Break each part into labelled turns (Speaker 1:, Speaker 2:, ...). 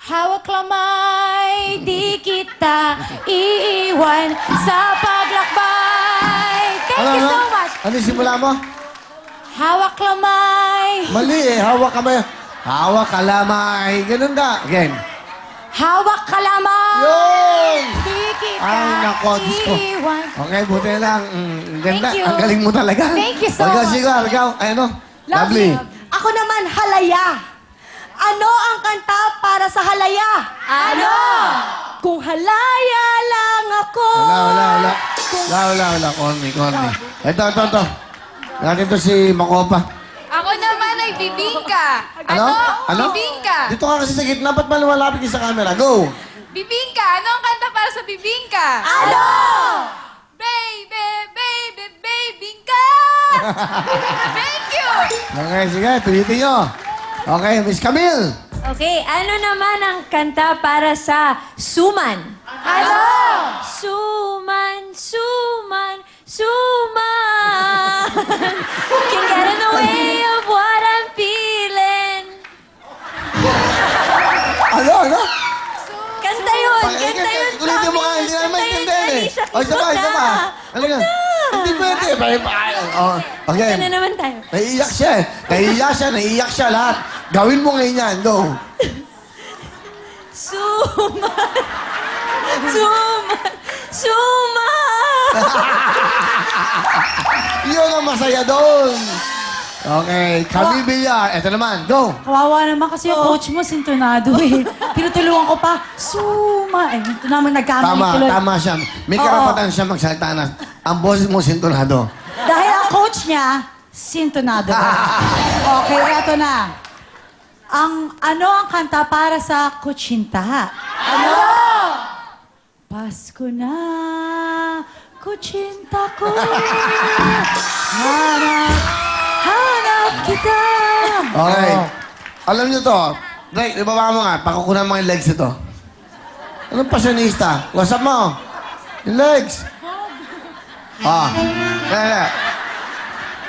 Speaker 1: Hawak lamay, di kita iiwan sa paglakbay. Thank you so much.
Speaker 2: Ano yung simula mo?
Speaker 1: Hawak lamay.
Speaker 2: Mali eh. Hawak kamay. Hawak kalamay. Ganun ka. Again.
Speaker 1: Hawak ka lamay.
Speaker 2: Yun!
Speaker 1: Di kita
Speaker 2: Ay, nako. Diyos ko.
Speaker 1: iiwan.
Speaker 2: Okay, buti na lang. Ganda.
Speaker 1: Thank you.
Speaker 2: Ang galing mo talaga.
Speaker 1: Thank you so
Speaker 2: Ikaw,
Speaker 1: much.
Speaker 2: Sigar. Ikaw, ano? Lovely.
Speaker 3: Ako naman, halaya. Ano ang kanta para sa halaya?
Speaker 1: Ano?
Speaker 3: Kung halaya lang ako.
Speaker 2: Wala. Corny. Ito. Natin to si Makopa.
Speaker 4: Ako naman ay bibingka.
Speaker 2: Ano?
Speaker 4: Bibingka.
Speaker 2: Dito ka kasi sa gitna. Ba't malapit ka sa camera? Go!
Speaker 4: Bibingka. Ano ang kanta para sa bibingka?
Speaker 3: Ano?
Speaker 4: Baby, bingka! Thank you!
Speaker 2: Okay, sige. Tulitin nyo. Okay, Miss Camille.
Speaker 1: Okay, ano naman ang kanta para sa suman? Ano? Suman. Can get in the way of what I'm feeling.
Speaker 2: Ano?
Speaker 1: Kanta yun. Kanta yun.
Speaker 2: Ulitin mo nga. Hindi naman maintindihan eh. O, isa pa. Ano ka? Hindi pwede. Okay.
Speaker 1: Ano naman tayo?
Speaker 2: Naiiyak siya eh. Naiiyak siya lahat. Gawin mo ngayon yan. Go.
Speaker 1: Suman.
Speaker 2: Yun ang masaya doon. Okay. Camille Villar. Ito naman. Go.
Speaker 3: Kawawa naman kasi yung coach mo, sintonado eh. Tinutulungan ko pa, suma. Eh, ito naman nagkamali.
Speaker 2: Tama siya. May karapatan siya magsalita na. Ang boses mo sintonado.
Speaker 3: Dahil ang coach niya, sintonado. Okay, eto na. Ano ang kanta para sa kutsinta? Ano? Pasko na, kutsinta ko. Hanap kita.
Speaker 2: Okay. Alam niyo to. Right, ibaba mo nga. Pakukunan mo yung legs ito. Anong pasyonista? What's up mo? Yung legs. Kaya.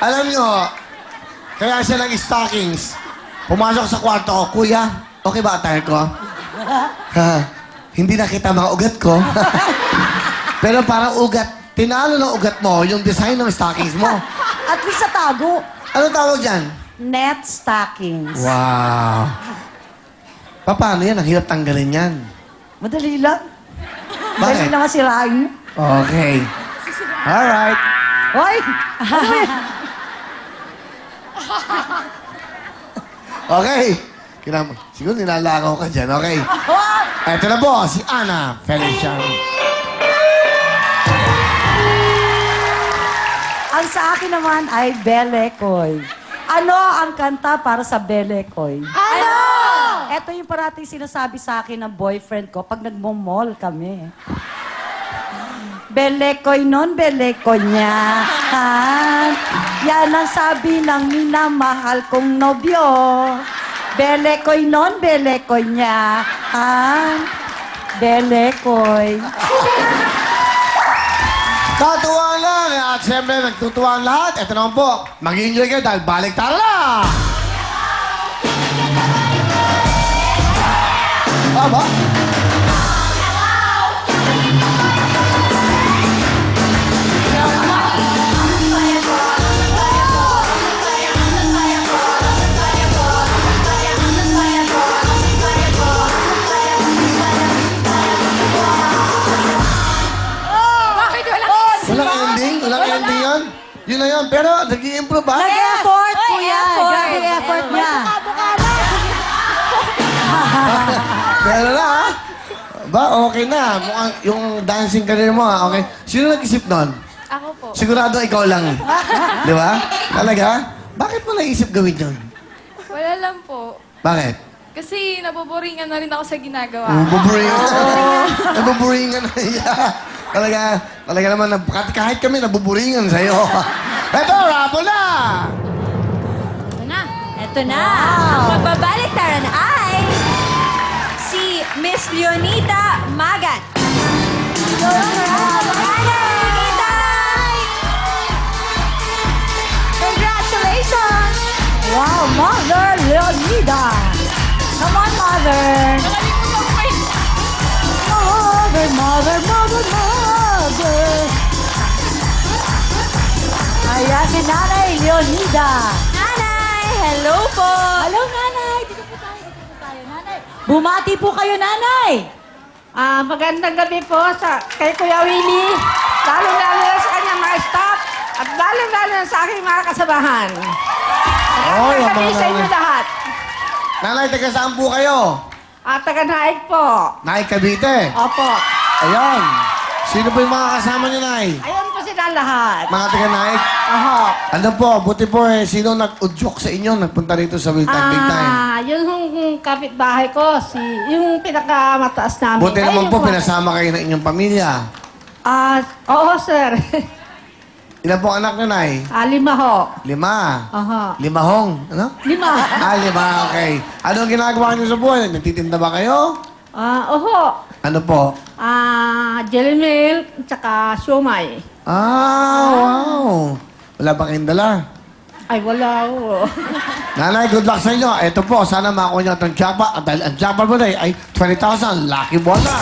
Speaker 2: Alam niyo, kaya siya nag-stockings. Pumasok sa kwarto ko, Kuya, okay ba attire ko? Hindi nakita mga ugat ko. Pero parang ugat, tinalo ng ugat mo yung design ng stockings mo.
Speaker 3: At least sa tago,
Speaker 2: Ano tawag dyan?
Speaker 3: net stockings.
Speaker 2: Wow. Paano yan? Ang hirap tanggalin yan.
Speaker 3: Madali lang.
Speaker 2: Bakit?
Speaker 3: Madali lang masirain.
Speaker 2: Okay. Alright.
Speaker 3: Hoy!
Speaker 2: Okay. Siguro nilalakaw ka dyan. Okay. Ito na po, si Ana Feliciano.
Speaker 3: Ang sa akin naman ay Belekoy. Ano ang kanta para sa Belekoy?
Speaker 1: Ano?
Speaker 3: Ito yung parating sinasabi sa akin ng boyfriend ko pag nagmo-mall kami. Belekoy nun, Belekoy niya. Yan ang sabi ng minamahal kong nobyo. Belekoy nun, Belekoy niya. Belekoy.
Speaker 2: Tatuwa lang. At siyempre, nagtutuwa ang lahat. Ito naman po. Mag-enjoy kayo dahil balik tara na! Aba?
Speaker 4: Bakit wala?
Speaker 2: Walang ending? Walang ending yun? Yun na yun. Pero nag-i-improve ba?
Speaker 3: Nag-effort po
Speaker 1: Oy,
Speaker 3: yan.
Speaker 1: effort.
Speaker 3: Grabe effort niya.
Speaker 2: Pero na, ha? Ba, okay na. Mukhang yung dancing career mo, ha? Okay. Sino nag-isip nun?
Speaker 4: Ako po.
Speaker 2: Sigurado ikaw lang. Di ba? Talaga? Bakit mo naisip gawin yun?
Speaker 4: Wala lang po.
Speaker 2: Bakit?
Speaker 4: Kasi naboboringan na rin ako sa ginagawa.
Speaker 2: Nabuburingan na. Nabuburingan na niya. Talaga naman, kahit kami nabuburingan sa'yo. Eto, rapo na!
Speaker 1: Ito na. Ang magbabaliktaran ay si Miss Leonita Magat. Leonita! Congratulations!
Speaker 3: Wow, Mother Leonida. Come on, Mother.
Speaker 4: Magaling mo
Speaker 3: good mother. Ayan, si Nanay Leonida.
Speaker 1: Nanay, hello po.
Speaker 3: Hello, Nanay. Dito po tayo, Nanay. Bumati po kayo, Nanay.
Speaker 5: Magandang gabi po kay Kuya Willie, lalo-lalo na sa kanyang mga staff, at lalo-lalo na sa aking mga kasabahan.
Speaker 2: Oy,
Speaker 5: Magandang gabi
Speaker 2: mga
Speaker 5: sa inyo
Speaker 2: nanay.
Speaker 5: lahat.
Speaker 2: Nanay, taga saan po kayo?
Speaker 5: Taga-Naik po.
Speaker 2: Nay Cavite.
Speaker 5: Opo.
Speaker 2: Ayan. Sino po yung mga kasama niyo, Nay?
Speaker 5: Ayun po sila lahat.
Speaker 2: Mga taga Naik?
Speaker 5: Oho.
Speaker 2: Ano po, buti po sino nag-udyok sa inyo, nagpunta rito sa Will Time, Big Time?
Speaker 5: Yun yung kapitbahay ko, yung pinakamataas namin.
Speaker 2: Buti
Speaker 5: Ay,
Speaker 2: naman
Speaker 5: yung
Speaker 2: po,
Speaker 5: mga-
Speaker 2: pinasama kayo ng inyong pamilya.
Speaker 5: Oo, sir.
Speaker 2: Ilan po anak niyo, Nay?
Speaker 5: 5 ho.
Speaker 2: 5.
Speaker 5: Oho.
Speaker 2: 5 hong, ano?
Speaker 5: 5.
Speaker 2: 5, okay. Ano ang ginagawa niyo sa buhay? Nagtitinda ba kayo?
Speaker 5: Oho.
Speaker 2: Ano po?
Speaker 5: Jelly milk, tsaka siomay.
Speaker 2: Wow. Wala ba kayong dala?
Speaker 5: Ay, wala ho.
Speaker 2: Nanay, good luck sa inyo. Ito po, sana makuha niyo itong jackpot. At dahil ang jackpot mo na ay 20,000. Lucky ball na.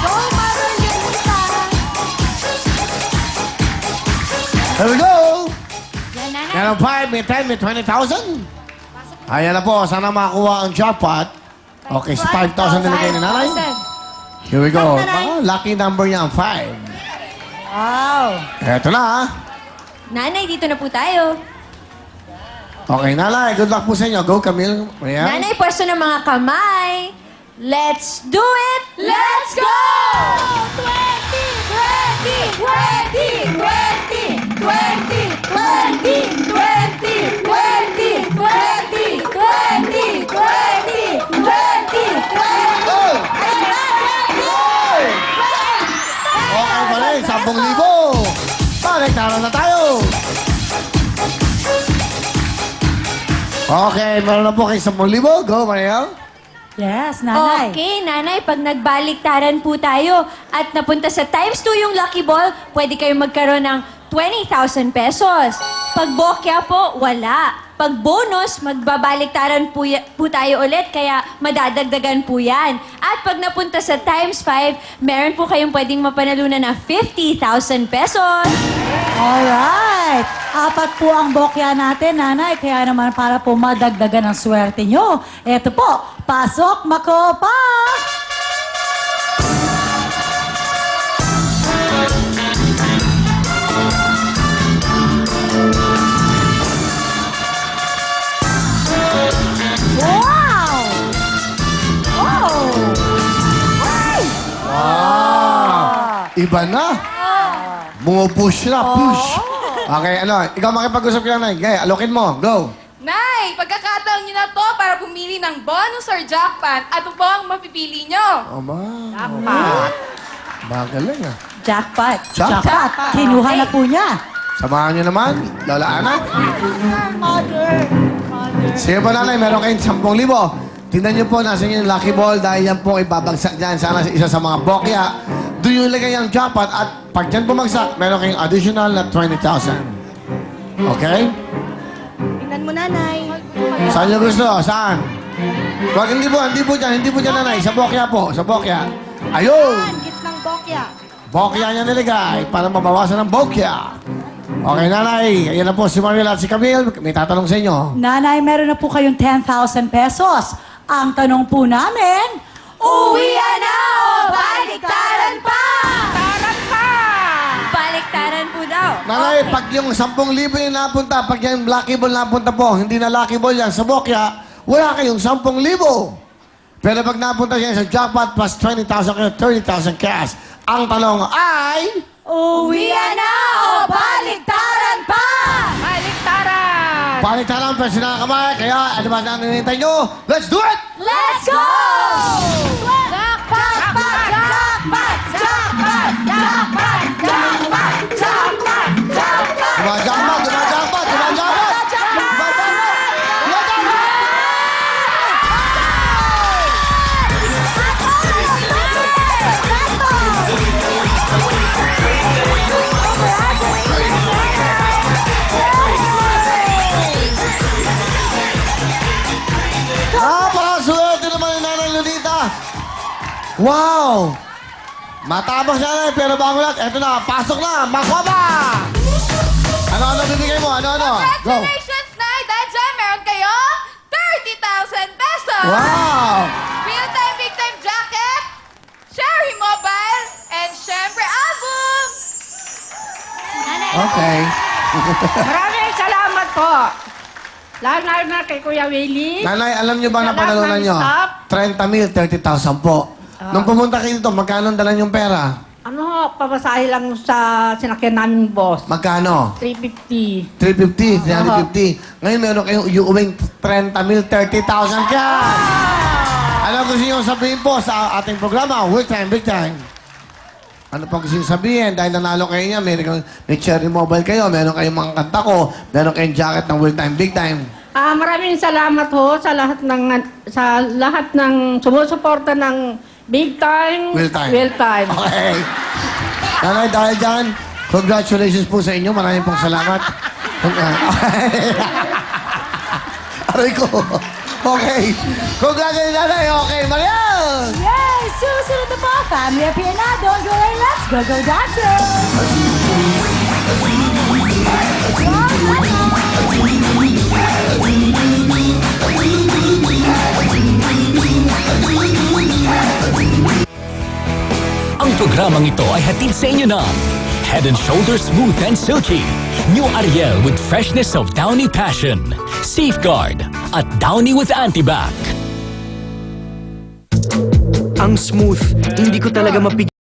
Speaker 3: Go, Mother Leonida.
Speaker 2: Here we go.
Speaker 1: Yan, nanay.
Speaker 2: Yan ang 5, may 10, may 20,000. Ayan na po, sana makakuha ang jackpot. Okay, 5,000 nilagay ni nanay.
Speaker 1: 5,000.
Speaker 2: Here we go.
Speaker 1: Nanay.
Speaker 2: Lucky number niya ang 5.
Speaker 3: Wow.
Speaker 2: Eto na, ha?
Speaker 1: Nanay, dito na po tayo.
Speaker 2: Okay, nanay, good luck po sa inyo. Go, Camille. Ayan.
Speaker 1: Nanay, pwesto ng mga kamay. Let's do it! Let's go! 20, 20, 20, 20, 20, 20, 20, 20, 20, 20, 20, 20, 20.
Speaker 2: Go! Okay pa rin, 10,000. Balik, na tayo. Okay, meron na po kayo 10,000. Go, Mariel.
Speaker 3: Yes, Nanay.
Speaker 1: Okay, nanay, pag nagbaliktaran po tayo at napunta sa times 2 yung lucky ball, pwede kayong magkaroon ng 20,000 pesos. Pag bokya po, wala. Pag bonus, magbabaliktaran po tayo ulit, kaya madadagdagan po yan. At pag napunta sa times 5, meron po kayong pwedeng mapanalunan ng 50,000 pesos.
Speaker 3: Alright. 4 po ang bokya natin, Nanay. Kaya naman para po madagdagan ang swerte nyo. Eto po, pasok, makopa! Wow! Oh! Ay!
Speaker 2: Iba na. Bumupush na, push. Okay, ano, ikaw makipag-usap ka lang, Nay. Okay, alokin mo. Go.
Speaker 4: Nay, pagkakataon niyo na to para pumili ng bonus or jackpot. Ano po ang mapipili niyo?
Speaker 2: Aba.
Speaker 5: Dapat.
Speaker 2: Magaling, ah.
Speaker 3: Jackpot.
Speaker 2: Jackpot.
Speaker 3: Kinuha na po niya.
Speaker 2: Samahan niyo naman, Lola Ana. Sige po, nanay, meron kayong 10,000. Tingnan niyo po, nasa inyo yung lucky ball dahil yan po ibabagsak dyan. Sana sa isa sa mga bokya. Doon yung ilagay ang jackpot at pag dyan bumagsak, meron kayong additional na 20,000. Okay?
Speaker 5: Tingnan mo, nanay.
Speaker 2: Saan niyo gusto? Saan? Wag, hindi po dyan, nanay. Sa bokya po, sa bokya. Ayun!
Speaker 5: Gitnang bokya.
Speaker 2: Bokya niya niligay para mabawasan ang bokya. Okay, nanay. Ayan na po si Mariel at si Camille. May tatanong sa inyo.
Speaker 3: Nanay, meron na po kayong 10,000 pesos. Ang tanong po namin,
Speaker 1: Uwian na o baliktaran pa?
Speaker 5: Taran pa!
Speaker 1: Baliktaran po daw.
Speaker 2: Nanay, pag yung 10,000 yung napunta, pag yung lucky ball napunta po, hindi na lucky ball yan sa bokya, wala kayong 10,000. Pero pag napunta siya sa jackpot plus 20,000 kayo, 30,000 cash. Ang tanong ay...
Speaker 1: Uwian na o baliktaran pa?
Speaker 5: Baliktaran!
Speaker 2: Baliktaran pa sila kamay, kaya ano ba na nanintay nyo? Let's do it!
Speaker 1: Let's go! Jackpot! Jackpot! Jackpot! Jackpot! Jackpot! Jackpot! Jackpot!
Speaker 2: Dumajakpat! Dumajakpat! Dumajakpat! Napakaswerte naman ni Nanay Lunita! Wow! Matapos na lang, pero bago lahat, eto na, pasok na, makwaba! Ano bibigay mo? Ano? Go!
Speaker 4: Congratulations, Nay! Dahil dyan, meron kayo 30,000 pesos!
Speaker 2: Wow!
Speaker 4: Real-time, big-time jacket, Cherry Mobile, and syempre, album!
Speaker 2: Okay.
Speaker 5: Maraming salamat po. Lalo na kay Kuya Willie.
Speaker 2: Nanay, alam niyo ba na
Speaker 5: Sa lahat
Speaker 2: panalunan
Speaker 5: ng
Speaker 2: niyo?
Speaker 5: staff.
Speaker 2: 30,000, 30,000 po. Nung pumunta kayo dito, magkano dala niyong pera?
Speaker 5: Ano, papasahe lang sa sinakyan namin, boss.
Speaker 2: Magkano?
Speaker 5: 350.
Speaker 2: 350, 350. Ngayon meron kayong iuwing 30,000, 30,000 cash! Ano gusto niyo sabihin po sa ating programa? Will time, big time. Ano pa gusto niyo sabihin? Dahil nanalo kayo niya, may Cherry Mobile kayo, meron kayong mga kanta ko, meron kayong jacket ng Will time, big time.
Speaker 5: Maraming salamat ho sa lahat ng sumusuporta ng Big Time.
Speaker 2: Will time.
Speaker 5: Will Time.
Speaker 2: Okay. Nanay, dahil dyan, congratulations po sa inyo. Maraming pong salamat. Okay. Aray ko. Okay. Congratulations, nanay. Okay, Mariel!
Speaker 3: Yes! Susunod na po, Family Appeal na. Don't go away, let's go dancing!
Speaker 6: Ang programang ito ay hatid sa inyo ng Head and Shoulders Smooth and Silky, New Ariel with freshness of Downy Passion, Safeguard, at Downy with Antibac.
Speaker 7: Ang smooth, hindi ko talaga mapigil.